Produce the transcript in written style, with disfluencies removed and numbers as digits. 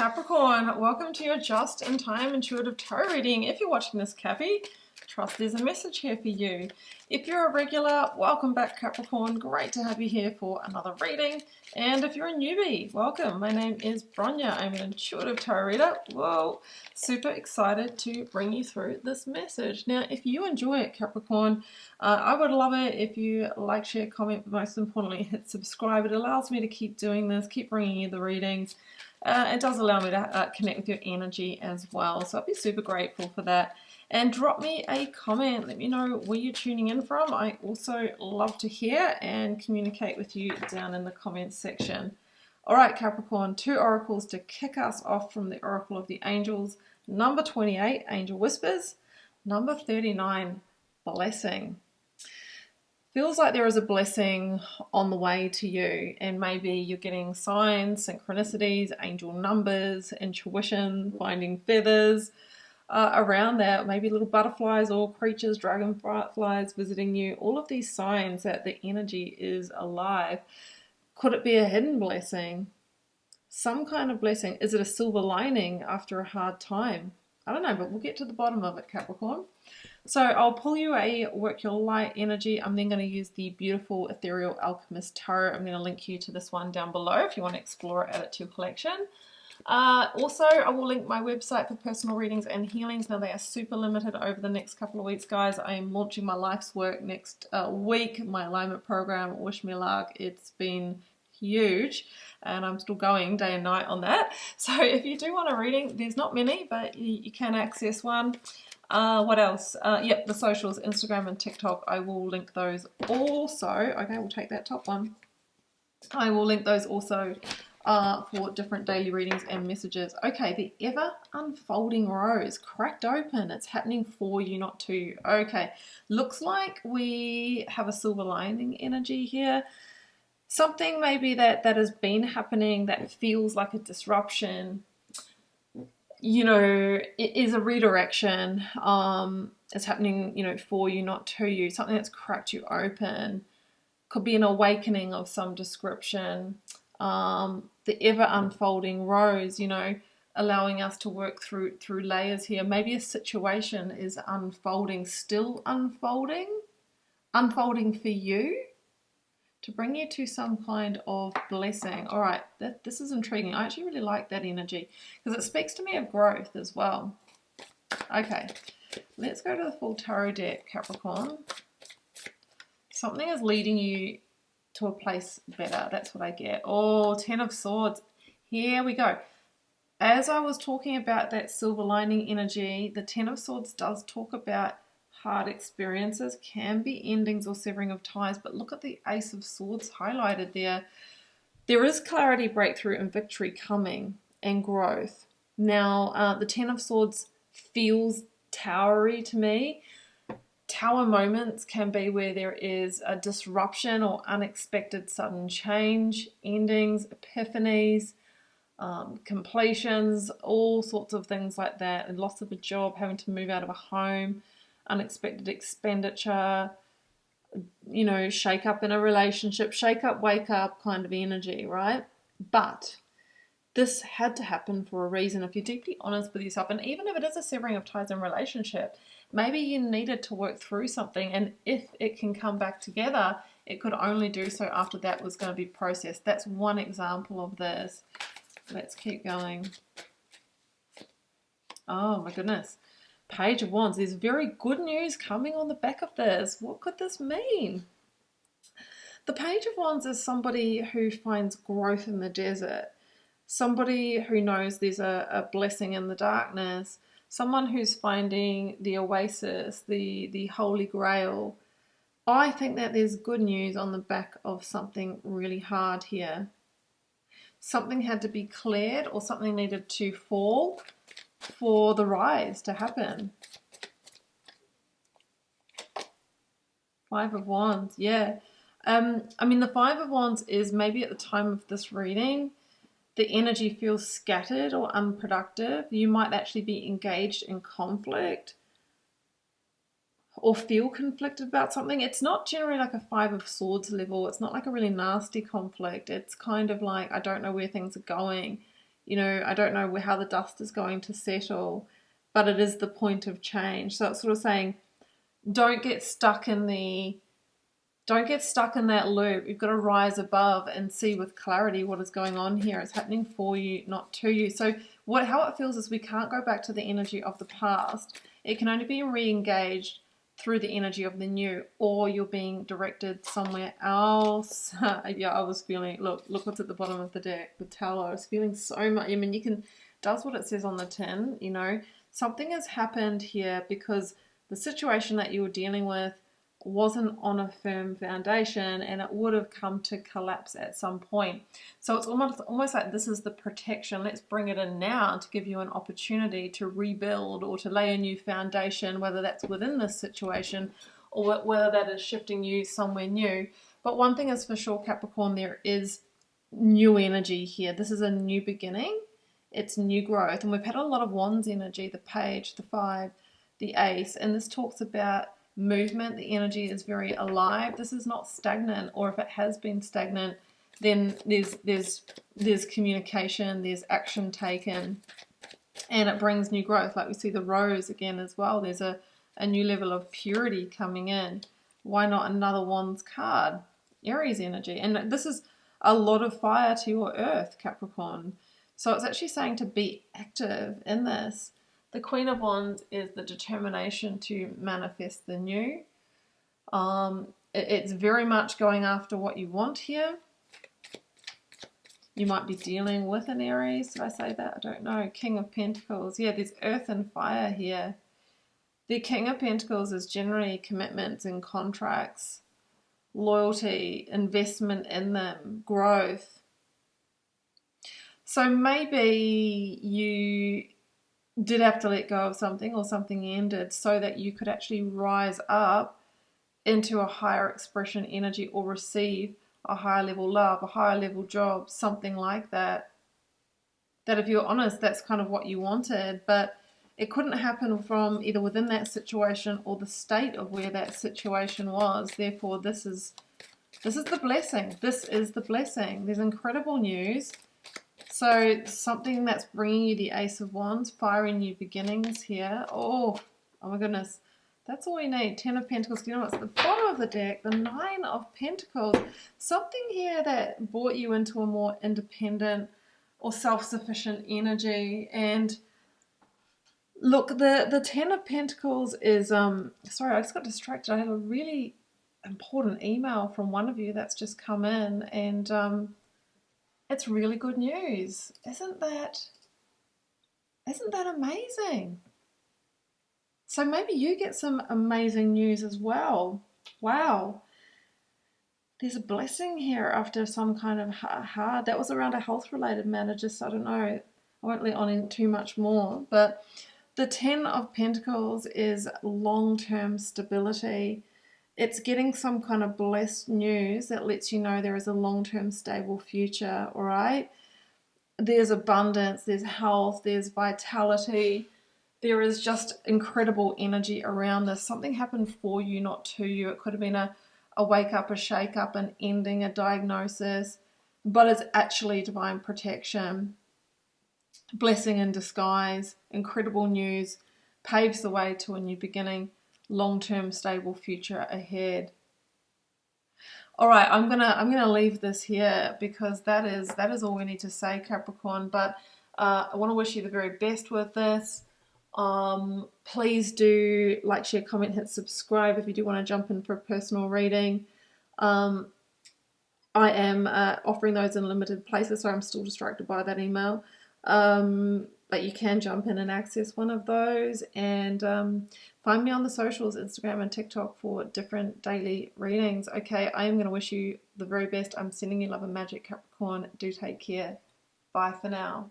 Capricorn, welcome to your just in time intuitive tarot reading. If you're watching this, Cappy, trust there's a message here for you. If you're a regular, welcome back, Capricorn. Great to have you here for another reading. And if you're a newbie, welcome. My name is Bronya. I'm an intuitive tarot reader. Whoa, super excited to bring you through this message. Now, if you enjoy it, Capricorn, I would love it if you like, share, comment, but most importantly, hit subscribe. It allows me to keep doing this, keep bringing you the readings. It does allow me to connect with your energy as well, so I'd be super grateful for that. And drop me a comment, let me know where you're tuning in from. I also love to hear and communicate with you down in the comments section. Alright, Capricorn, 2 oracles to kick us off from the Oracle of the Angels. Number 28, Angel Whispers. Number 39, Blessing. Feels like there is a blessing on the way to you, and maybe you're getting signs, synchronicities, angel numbers, intuition, finding feathers around that, maybe little butterflies or creatures, dragonflies visiting you, all of these signs that the energy is alive. Could it be a hidden blessing? Some kind of blessing. Is it a silver lining after a hard time? I don't know, but we'll get to the bottom of it, Capricorn. So I'll pull you a Work Your Light energy. I'm then going to use the beautiful Ethereal Alchemist Tarot. I'm going to link you to this one down below if you want to explore it, add it to your collection. Also, I will link my website for personal readings and healings. Now, they are super limited over the next couple of weeks, guys. I am launching my life's work next week, my alignment program. Wish me luck. It's been huge, and I'm still going day and night on that. So if you do want a reading, there's not many, but you can access one. What else? Yep, the socials, Instagram and TikTok. I will link those also. Okay, we'll take that top one. I will link those also for different daily readings and messages. Okay, the ever unfolding rose cracked open. It's happening for you, not to you. Okay, looks like we have a silver lining energy here. Something maybe that has been happening that feels like a disruption. You know, it is a redirection. It's happening, you know, for you, not to you. Something that's cracked you open. Could be an awakening of some description. The ever unfolding rose, you know, allowing us to work through layers here. Maybe a situation is unfolding, still unfolding for you, to bring you to some kind of blessing. All right, this is intriguing. I actually really like that energy because it speaks to me of growth as well. Okay, let's go to the full tarot deck, Capricorn. Something is leading you to a place better. That's what I get. Oh, 10 of Swords. Here we go. As I was talking about that silver lining energy, the 10 of Swords does talk about hard experiences, can be endings or severing of ties, but look at the Ace of Swords highlighted there. There is clarity, breakthrough, and victory coming, and growth. Now, the 10 of Swords feels towery to me. Tower moments can be where there is a disruption or unexpected sudden change, endings, epiphanies, completions, all sorts of things like that, and loss of a job, having to move out of a home, unexpected expenditure, you know, shake up in a relationship, shake up, wake up kind of energy, right? But this had to happen for a reason. If you're deeply honest with yourself, and even if it is a severing of ties in relationship, maybe you needed to work through something, and if it can come back together, it could only do so after that was going to be processed. That's one example of this. Let's keep going. Oh my goodness. Page of Wands. There's very good news coming on the back of this. What could this mean? The Page of Wands is somebody who finds growth in the desert. Somebody who knows there's a blessing in the darkness. Someone who's finding the oasis, the holy grail. I think that there's good news on the back of something really hard here. Something had to be cleared, or something needed to fall for the rise to happen. 5 of Wands, yeah. I mean, the 5 of Wands is maybe at the time of this reading, the energy feels scattered or unproductive. You might actually be engaged in conflict or feel conflicted about something. It's not generally like a 5 of Swords level. It's not like a really nasty conflict. It's kind of like, I don't know where things are going. You know, I don't know how the dust is going to settle, but it is the point of change. So it's sort of saying, don't get stuck in that loop. You've got to rise above and see with clarity what is going on here. It's happening for you, not to you. So how it feels is we can't go back to the energy of the past. It can only be re-engaged through the energy of the new, or you're being directed somewhere else. Yeah, I was feeling, look what's at the bottom of the deck, the Tower. I was feeling so much. I mean, does what it says on the tin, you know. Something has happened here because the situation that you were dealing with wasn't on a firm foundation, and it would have come to collapse at some point. So it's almost like this is the protection. Let's bring it in now to give you an opportunity to rebuild or to lay a new foundation, whether that's within this situation or whether that is shifting you somewhere new. But one thing is for sure, Capricorn, there is new energy here. This is a new beginning. It's new growth. And we've had a lot of Wands energy, the Page, the Five, the Ace, and this talks about movement. The energy is very alive. This is not stagnant, or if it has been stagnant, then there's communication, there's action taken, and it brings new growth. Like we see the Rose again as well. There's a new level of purity coming in. Why not another Wands card? Aries energy. And this is a lot of fire to your earth, Capricorn. So it's actually saying to be active in this. The Queen of Wands is the determination to manifest the new. It's very much going after what you want here. You might be dealing with an Aries. Did I say that? I don't know. King of Pentacles. Yeah, there's earth and fire here. The King of Pentacles is generally commitments and contracts, loyalty, investment in them, growth. So maybe you did have to let go of something, or something ended so that you could actually rise up into a higher expression energy, or receive a higher level love, a higher level job, something like that. That if you're honest, that's kind of what you wanted, but it couldn't happen from either within that situation or the state of where that situation was. Therefore, this is the blessing. This is the blessing. There's incredible news. So something that's bringing you the Ace of Wands, fiery new beginnings here. Oh my goodness. That's all we need. Ten of Pentacles. You know what's at the bottom of the deck? The Nine of Pentacles. Something here that brought you into a more independent or self-sufficient energy. And look, the Ten of Pentacles is, sorry, I just got distracted. I have a really important email from one of you that's just come in, and it's really good news. Isn't that amazing? So maybe you get some amazing news as well. Wow. There's a blessing here after some kind of hard, that was around a health-related matter, just, I don't know, I won't let on in too much more, but the Ten of Pentacles is long-term stability. It's getting some kind of blessed news that lets you know there is a long-term stable future, all right? There's abundance, there's health, there's vitality. There is just incredible energy around this. Something happened for you, not to you. It could have been a wake up, a shake up, an ending, a diagnosis, but it's actually divine protection. Blessing in disguise, incredible news, paves the way to a new beginning, long-term stable future ahead. All right, I'm gonna leave this here because that is all we need to say, Capricorn. But I want to wish you the very best with this. Please do like, share, comment, hit subscribe if you do want to jump in for a personal reading. I am offering those in limited places, so I'm still distracted by that email. But you can jump in and access one of those, and find me on the socials, Instagram and TikTok, for different daily readings. Okay, I am going to wish you the very best. I'm sending you love and magic, Capricorn. Do take care. Bye for now.